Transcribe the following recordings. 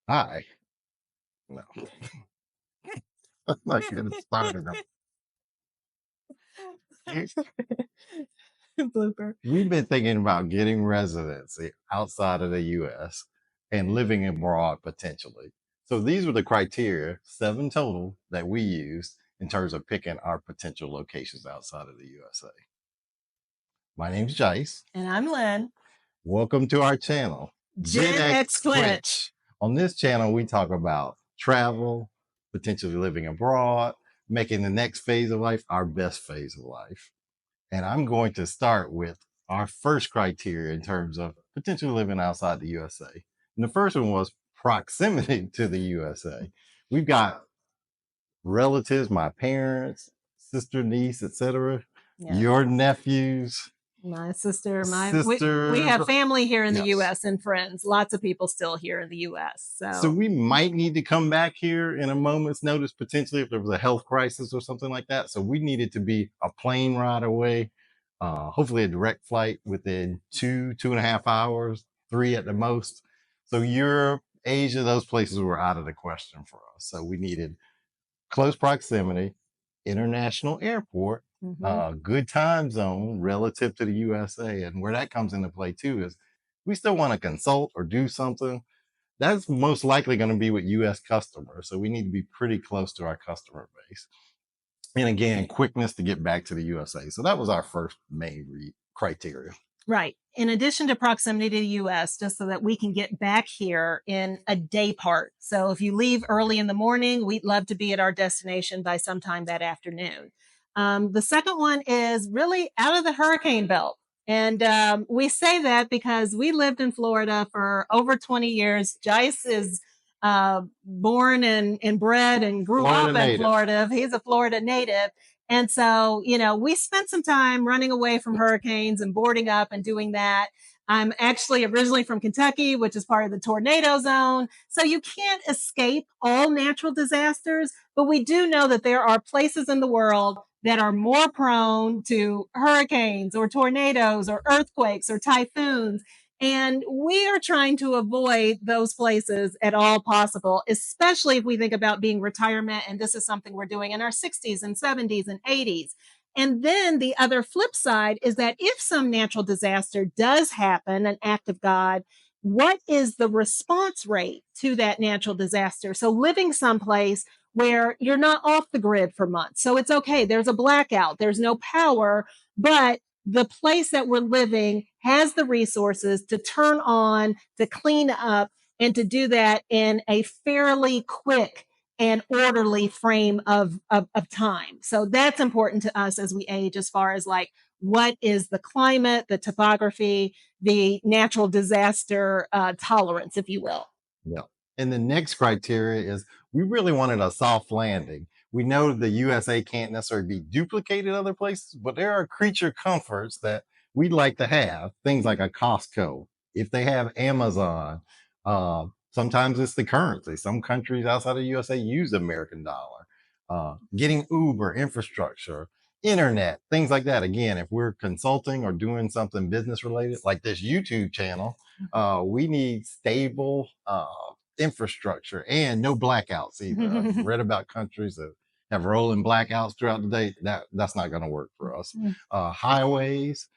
Hi. No, I'm not getting started. Blooper. We've been thinking about getting residency outside of the US and living abroad potentially. So these were the criteria, 7 total, that we used in terms of picking our potential locations outside of the USA. My name's Jace. And I'm Lynn. Welcome to our channel, Gen X Quench. On this channel, we talk about travel, potentially living abroad, making the next phase of life our best phase of life. And I'm going to start with our first criteria in terms of potentially living outside the USA. And the first one was proximity to the USA. We've got relatives, my parents, sister, niece, etc., Yeah. your nephews, My sister, sister. we have family here in the Yes. US and friends. Lots of people still here in the US. So we might need to come back here in a moment's notice, potentially if there was a health crisis or something like that. So we needed to be a plane ride away, hopefully a direct flight within 2.5 hours, 3 at the most. So Europe, Asia, those places were out of the question for us. So we needed close proximity, international airport, good time zone relative to the USA. And where that comes into play too is we still want to consult or do something. That's most likely going to be with US customers. So we need to be pretty close to our customer base. And again, quickness to get back to the USA. So that was our first main criteria. Right. In addition to proximity to the US, just so that we can get back here in a day part. So if you leave early in the morning, we'd love to be at our destination by sometime that afternoon. The second one is really out of the hurricane belt. And we say that because we lived in Florida for over 20 years. Jice is born and bred and grew Florida up native. in Florida. He's a Florida native. And so, we spent some time running away from hurricanes and boarding up and doing that. I'm actually originally from Kentucky, which is part of the tornado zone. So you can't escape all natural disasters, but we do know that there are places in the world that are more prone to hurricanes or tornadoes or earthquakes or typhoons. And we are trying to avoid those places at all possible, especially if we think about being retirement. And this is something we're doing in our 60s and 70s and 80s. And then the other flip side is that if some natural disaster does happen, an act of God, what is the response rate to that natural disaster? So living someplace where you're not off the grid for months. So it's okay. There's a blackout. There's no power, but the place that we're living has the resources to turn on, to clean up, and to do that in a fairly quick and orderly frame of time. So that's important to us as we age, as far as like what is the climate, the topography, the natural disaster tolerance, if you will. Yeah. And the next criteria is we really wanted a soft landing. We know the USA can't necessarily be duplicated other places, but there are creature comforts that we'd like to have. Things like a Costco, if they have Amazon, sometimes it's the currency. Some countries outside of the USA use the American dollar. Getting Uber infrastructure, internet, things like that. Again, if we're consulting or doing something business related, like this YouTube channel, we need stable infrastructure and no blackouts either. I've read about countries that have rolling blackouts throughout the day. That's not going to work for us. Highways,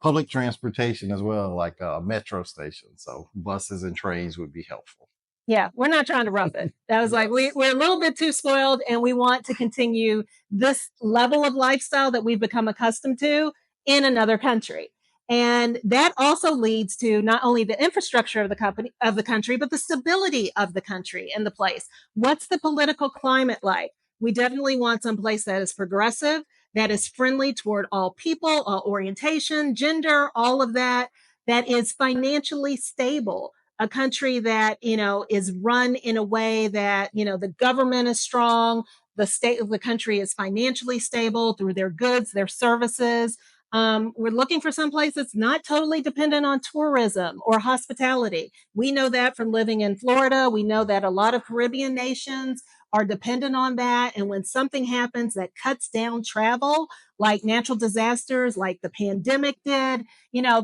public transportation as well, like metro stations. So buses and trains would be helpful. Yeah, we're not trying to rough it. That was like, we're a little bit too spoiled, and we want to continue this level of lifestyle that we've become accustomed to in another country. And that also leads to not only the infrastructure of the country, but the stability of the country and the place. What's the political climate like? We definitely want some place that is progressive, that is friendly toward all people, all orientation, gender, all of that, that is financially stable, a country that, is run in a way that, the government is strong, the state of the country is financially stable through their goods, their services. We're looking for some place that's not totally dependent on tourism or hospitality. We know that from living in Florida. We know that a lot of Caribbean nations are dependent on that. And when something happens that cuts down travel, like natural disasters, like the pandemic did,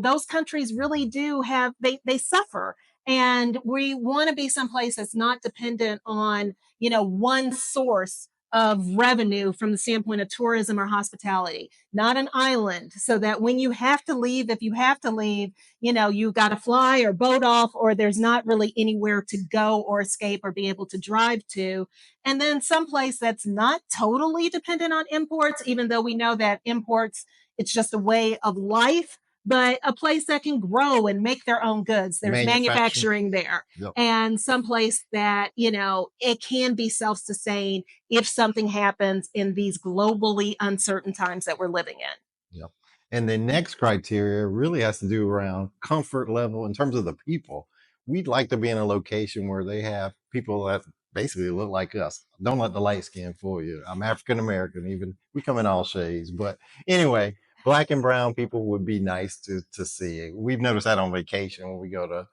those countries really do they suffer. And we want to be someplace that's not dependent on, one source of revenue from the standpoint of tourism or hospitality, not an island, so that when you have to leave, if you have to leave, you got to fly or boat off, or there's not really anywhere to go or escape or be able to drive to. And then someplace that's not totally dependent on imports, even though we know that imports, it's just a way of life, but a place that can grow and make their own goods. There's manufacturing there. Yep. And someplace that, it can be self-sustained if something happens in these globally uncertain times that we're living in. Yep. And the next criteria really has to do around comfort level in terms of the people. We'd like to be in a location where they have people that basically look like us. Don't let the light skin fool you. I'm African American, even we come in all shades. But anyway, black and brown people would be nice to see. We've noticed that on vacation when we go to,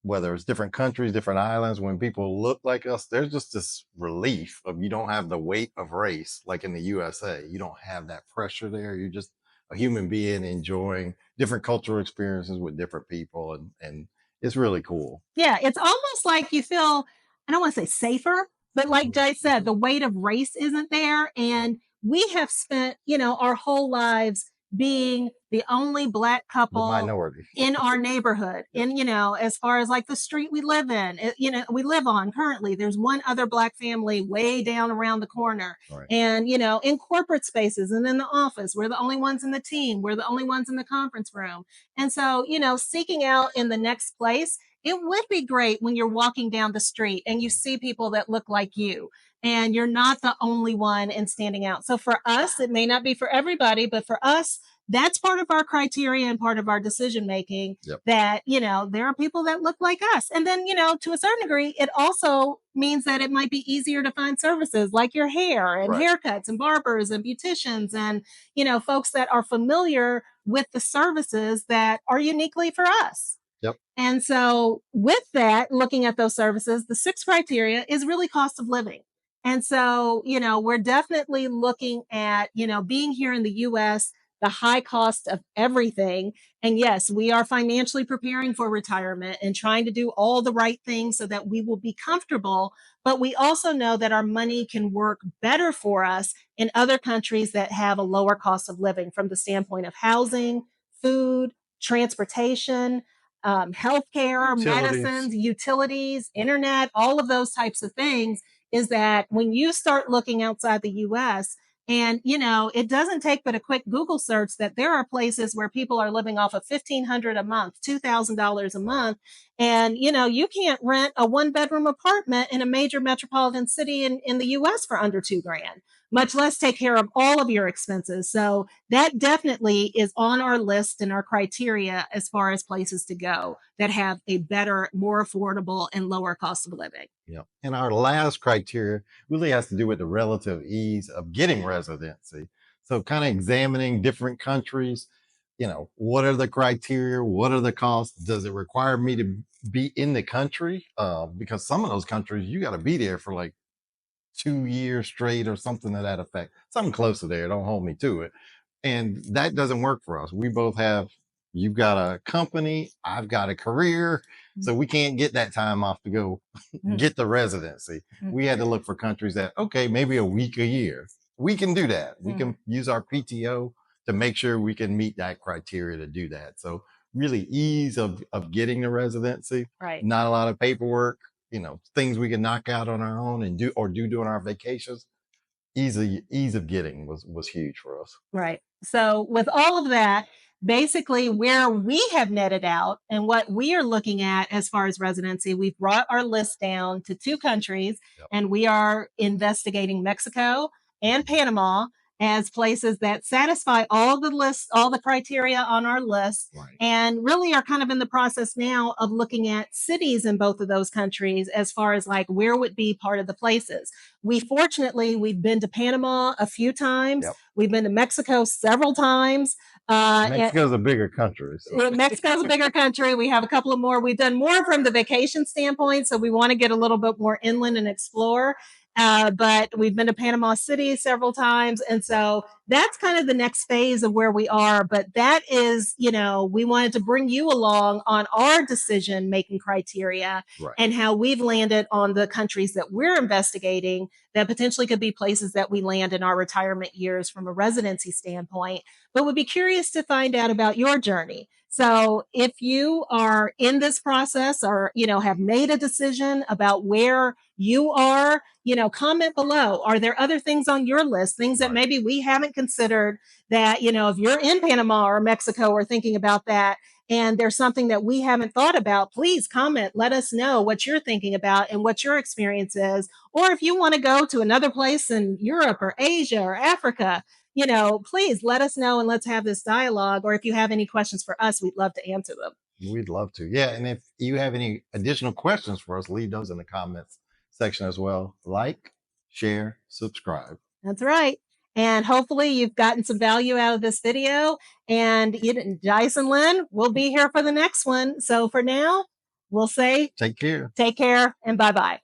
whether it's different countries, different islands, when people look like us, there's just this relief of you don't have the weight of race like in the USA. You don't have that pressure there. You're just a human being enjoying different cultural experiences with different people, and it's really cool. Yeah, it's almost like you feel, I don't want to say safer, but like Jay said, the weight of race isn't there. And we have spent, our whole lives being the only Black The couple minority. in our neighborhood. And, as far as like the street we live in, we live on currently, there's one other Black family way down around the corner. Right. And, in corporate spaces and in the office, we're the only ones in the team. We're the only ones in the conference room. And so, seeking out in the next place, it would be great when you're walking down the street and you see people that look like you and you're not the only one and standing out. So for us, it may not be for everybody, but for us, that's part of our criteria and part of our decision making. Yep. That, there are people that look like us. And then, to a certain degree, it also means that it might be easier to find services like your hair and Right. haircuts and barbers and beauticians and, folks that are familiar with the services that are uniquely for us. Yep. And so with that, looking at those services, the sixth criteria is really cost of living. And so, we're definitely looking at, being here in the US, the high cost of everything. And yes, we are financially preparing for retirement and trying to do all the right things so that we will be comfortable. But we also know that our money can work better for us in other countries that have a lower cost of living from the standpoint of housing, food, transportation, healthcare, medicines, utilities, internet, all of those types of things. Is that when you start looking outside the US, and, it doesn't take but a quick Google search that there are places where people are living off of $1,500 a month, $2,000 a month. And, you can't rent a 1-bedroom apartment in a major metropolitan city in the US for under $2,000, much less take care of all of your expenses. So that definitely is on our list and our criteria as far as places to go that have a better, more affordable and lower cost of living. Yeah. And our last criteria really has to do with the relative ease of getting residency. So kind of examining different countries, what are the criteria? What are the costs? Does it require me to be in the country? Because some of those countries, you got to be there for like 2 years straight or something to that effect. Something close to there. Don't hold me to it. And that doesn't work for us. We both have, you've got a company, I've got a career. So we can't get that time off to go get the residency. We had to look for countries that, okay, maybe a week a year. We can do that. We can use our PTO to make sure we can meet that criteria to do that. So really ease of getting the residency, Right. Not a lot of paperwork, things we can knock out on our own and do during our vacations. Ease of getting was huge for us. Right. So with all of that, basically where we have netted out and what we are looking at as far as residency, we've brought our list down to 2 countries. Yep. And we are investigating Mexico and Panama as places that satisfy all the lists, all the criteria on our list. Right. And really are kind of in the process now of looking at cities in both of those countries as far as like where would be part of the places. We've been to Panama a few times. Yep. We've been to Mexico several times. Mexico's a bigger country. So. Mexico's a bigger country. We have a couple of more. We've done more from the vacation standpoint. So we want to get a little bit more inland and explore. But we've been to Panama City several times. And so that's kind of the next phase of where we are. But that is, we wanted to bring you along on our decision making criteria Right. and how we've landed on the countries that we're investigating that potentially could be places that we land in our retirement years from a residency standpoint. But would be curious to find out about your journey. So if you are in this process or, have made a decision about where you are, comment below. Are there other things on your list, things that maybe we haven't considered that, if you're in Panama or Mexico or thinking about that, and there's something that we haven't thought about, please comment. Let us know what you're thinking about and what your experience is. Or if you want to go to another place in Europe or Asia or Africa, please let us know and let's have this dialogue. Or if you have any questions for us, we'd love to answer them. We'd love to. Yeah. And if you have any additional questions for us, leave those in the comments section as well. Like, share, subscribe. That's right. And hopefully you've gotten some value out of this video. And Dice and Lynn will be here for the next one. So for now, we'll say Take care. take care and bye-bye.